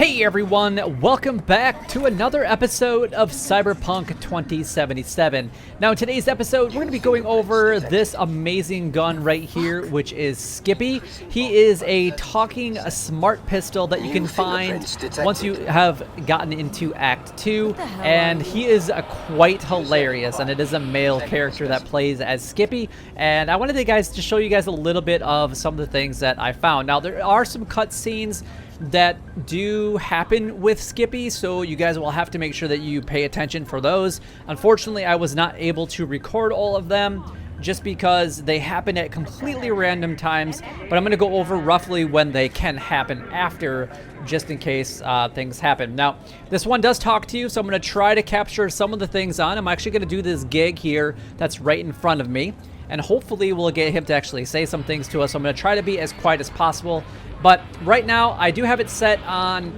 Hey everyone, welcome back to another episode of Cyberpunk 2077. Now in today's episode, we're going to be going over this amazing gun right here, which is Skippy. He is a talking smart pistol that you can find once you have gotten into Act 2, and he is quite hilarious, and it is a male character that plays as Skippy, and I wanted to show you guys a little bit of some of the things that I found. Now there are some cutscenes that do happen with Skippy, so you guys will have to make sure that you pay attention for those. Unfortunately, I was not able to record all of them just because they happen at completely random times, but I'm going to go over roughly when they can happen after, just in case things happen. Now, this one does talk to you, so I'm going to try to capture some of the things on. I'm actually going to do this gig here that's right in front of me, and hopefully we'll get him to actually say some things to us. So I'm going to try to be as quiet as possible. But right now, I do have it set on,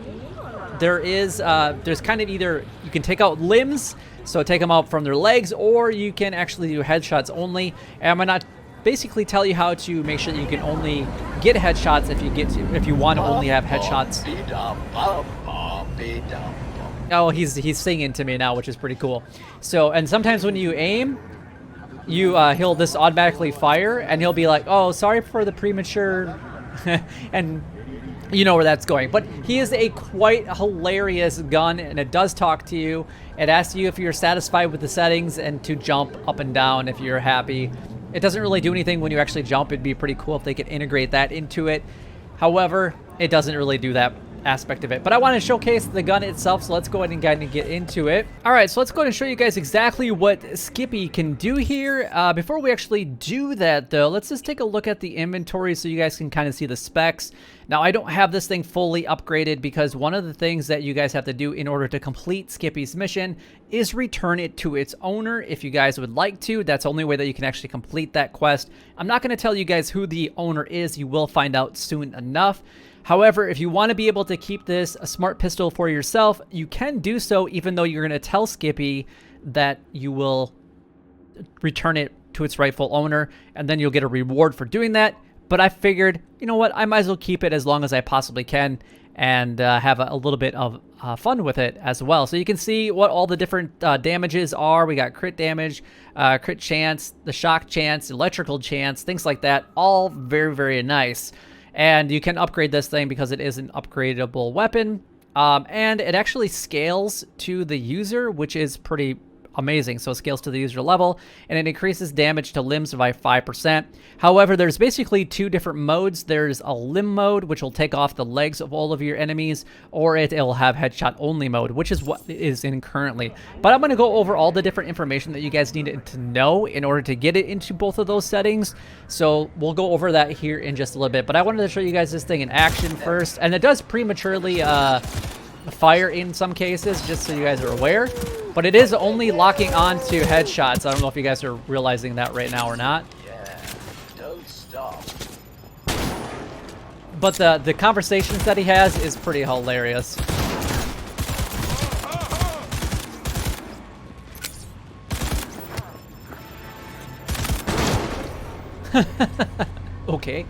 there's kind of either, you can take out limbs, so take them out from their legs, or you can actually do headshots only. And I'm going to basically tell you how to make sure that you can only get headshots if you want to only have headshots. Oh, he's singing to me now, which is pretty cool. So, and sometimes when you aim, he'll just automatically fire, and he'll be like, oh, sorry for the premature... and you know where that's going. But he is a quite hilarious gun, and it does talk to you. It asks you if you're satisfied with the settings and to jump up and down if you're happy. It doesn't really do anything when you actually jump. It'd be pretty cool if they could integrate that into it. However, it doesn't really do that aspect of it. But I want to showcase the gun itself, so let's go ahead and get into it. Alright, so let's go ahead and show you guys exactly what Skippy can do here. Before we actually do that though, let's just take a look at the inventory so you guys can kind of see the specs. Now, I don't have this thing fully upgraded because one of the things that you guys have to do in order to complete Skippy's mission is return it to its owner. If you guys would like to, that's the only way that you can actually complete that quest. I'm not going to tell you guys who the owner is. You will find out soon enough. However, if you want to be able to keep this a smart pistol for yourself, you can do so, even though you're going to tell Skippy that you will return it to its rightful owner, and then you'll get a reward for doing that. But I figured, you know what, I might as well keep it as long as I possibly can and have a little bit of fun with it as well. So you can see what all the different damages are. We got crit damage, crit chance, the shock chance, electrical chance, things like that. All very, very nice. And you can upgrade this thing because it is an upgradable weapon. And it actually scales to the user, which is pretty amazing. So it scales to the user level, and it increases damage to limbs by 5%. However, there's basically two different modes. There's a limb mode, which will take off the legs of all of your enemies, or it'll have headshot only mode, which is what it is in currently. But I'm going to go over all the different information that you guys need to know in order to get it into both of those settings. So we'll go over that here in just a little bit. But I wanted to show you guys this thing in action first, and it does prematurely fire in some cases, just so you guys are aware. But it is only locking on to headshots. I don't know if you guys are realizing that right now or not. Yeah, don't stop. But the conversations that he has is pretty hilarious. Okay.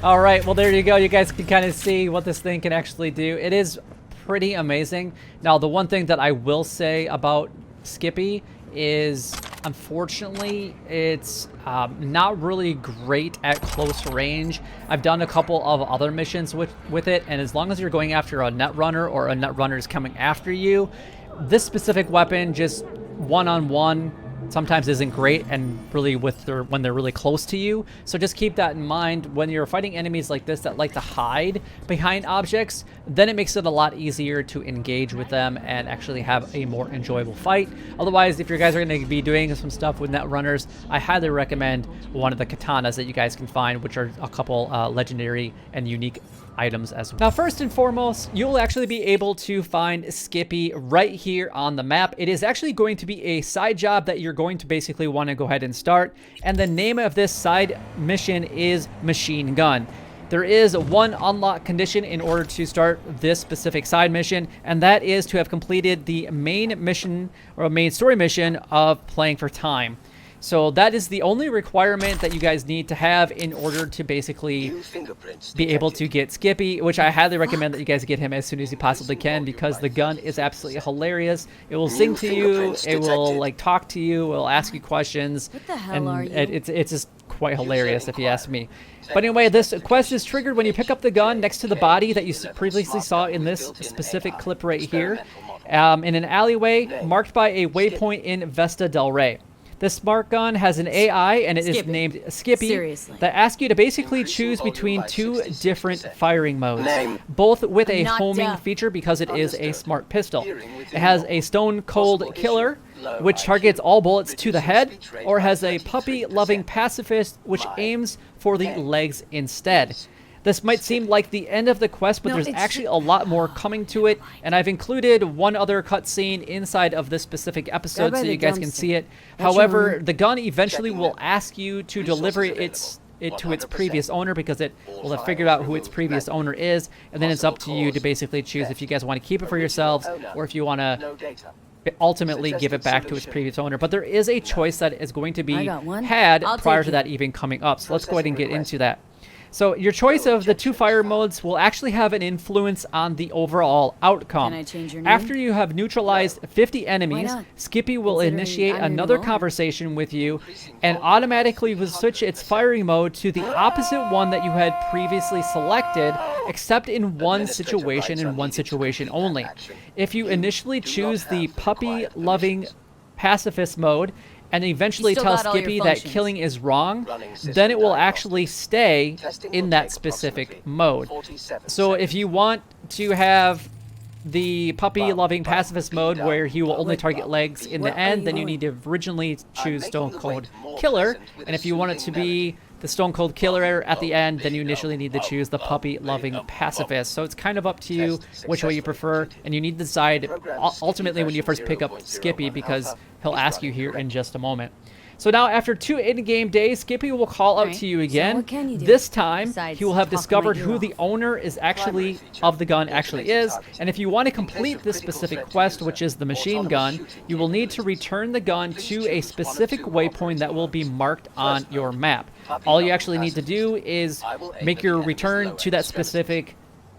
All right, well, there you go. You guys can kind of see what this thing can actually do. It is pretty amazing. Now, the one thing that I will say about Skippy is, unfortunately, it's not really great at close range. I've done a couple of other missions with it, and as long as you're going after a netrunner or a netrunner is coming after you, this specific weapon, just one-on-one, sometimes isn't great, and really when they're really close to you. So just keep that in mind when you're fighting enemies like this that like to hide behind objects. Then it makes it a lot easier to engage with them and actually have a more enjoyable fight. Otherwise, if you guys are going to be doing some stuff with netrunners, I highly recommend one of the katanas that you guys can find, which are a couple legendary and unique items as well. Now, first and foremost, you'll actually be able to find Skippy right here on the map. It is actually going to be a side job that you're going to basically want to go ahead and start, and the name of this side mission is Machine Gun. There is one unlock condition in order to start this specific side mission, and that is to have completed the main mission or main story mission of Playing for Time. So that is the only requirement that you guys need to have in order to basically New fingerprints be able to detected. get Skippy, which I highly recommend that you guys get him as soon as you possibly can, because the gun is absolutely hilarious. It will sing to you, fingerprints it will detected. like talk to you, it will ask you questions. What the hell and are you? It's just quite hilarious if you ask me. But anyway, this quest is triggered when you pick up the gun next to the body that you previously saw in this specific clip right here, in an alleyway marked by a waypoint in Vesta Del Rey. This smart gun has an AI, and it is Skippy. named Skippy, Seriously. that asks you to basically choose between 2 different firing modes, Name. both with a I'm not homing deaf. feature because it is a Understood. smart pistol. Hearing within It has normal. a stone cold Possible killer, issue. Low which IQ. targets all bullets to the Reduces head, speech rate or by has a 33%. puppy-loving pacifist, which Lie. aims for the Name. legs instead. This might seem like the end of the quest, but No, there's it's- actually a lot more coming to it, and I've included one other cutscene inside of this specific episode by so the you guys can see it. That's However, your- the gun eventually Checking will it. ask you to Resources deliver it to its 100%. previous owner, because it All will have files figured out who its removed previous manually. owner is, and then it's up to Possible you to cause, basically choose if you guys want to keep it for Original yourselves owner. or if you want to No data. ultimately give it back to its Suggested previous owner. But there is a choice that is going to I be got one. had I'll prior take to it. that even coming up. So let's go ahead and get Processing into that. So your choice of the 2 fire modes will actually have an influence on the overall outcome. Can I change your name? After you have neutralized 50 enemies, not? Skippy will Considering initiate I'm your another owner. conversation with you and automatically will switch its firing mode to the opposite one that you had previously selected, except in one Administrative situation rights and are one needed to situation complete that only. action. If you You initially do not choose the have the puppy required loving pacifist mode and eventually still tell got all your Skippy that functions. killing is wrong, Running system then it will diagnostics. actually stay Testing in will that take specific approximately mode. 47 So if seconds. you want to have the puppy loving pacifist mode where he will only target legs in the Where are end, you then you going? need to originally choose making Stone the way Cold more Killer, pleasant with and a if you want it to soothing be the Stone Cold Killer at the end, then you initially need to Oh, choose the oh, puppy loving oh, pacifist. So it's kind of up to you Test which way you successfully prefer, completed. and you need to decide Program ultimately when you version first pick up 0.01 Skippy, because alpha he'll is ask you running here in correctly. just a moment. So now, after 2 in-game days, Skippy will call out Alright, to you so again. what can you do? This time, Besides he will have talk my discovered ear who off? the owner is actually feature, of the gun actually automated is, targeting. and if you want to In case complete of this critical specific threat to quest, user, which is the machine autonomous gun, shooting you will need to capabilities. return the gun Please to a choose one of specific 2 waypoint that will be operating marked on First your mode, map. puppy All you loving actually need to do pacifist. is I will aim make at your the enemy's return lower to that extremity. specific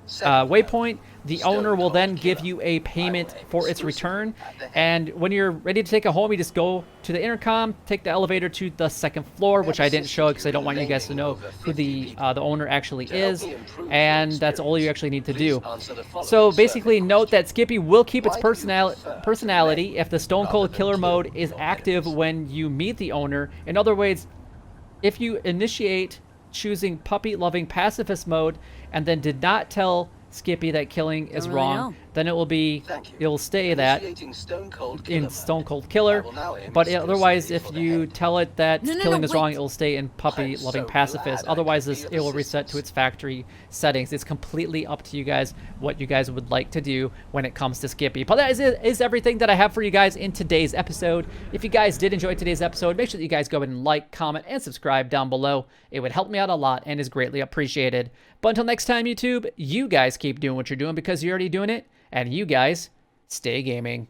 Second waypoint. The Stone owner will Cold then give Killer. you a payment I will aim for its exclusively return, at the head. and when you're ready to take it home, you just go to the intercom, take the elevator to the 2nd floor, which I didn't show because I don't want you guys to know who the owner actually To help is, me improve your and that's all you experience, actually need to please do. answer the following So survey basically, note that Skippy will keep its Why do you prefer to personality live if the Stone rather Cold than Killer kill mode is your active enemies? when you meet the owner. In other words, if you initiate choosing puppy-loving pacifist mode and then did not tell Skippy that killing is really wrong, know. then it will be, Thank you. it will stay that Initiating Stone Cold in Killer Stone mode. Cold I Killer, will now aim but exclusively otherwise if for the you head. tell it that No, no, killing no, is wrong, wait. it will stay in puppy I'm loving so pacifist. glad I Otherwise could be of it will reset to assistance. its factory settings. It's completely up to you guys what you guys would like to do when it comes to Skippy. But that is everything that I have for you guys in today's episode. If you guys did enjoy today's episode, make sure that you guys go ahead and like, comment, and subscribe down below. It would help me out a lot and is greatly appreciated. But until next time, YouTube, you guys keep doing what you're doing because you're already doing it, and you guys stay gaming.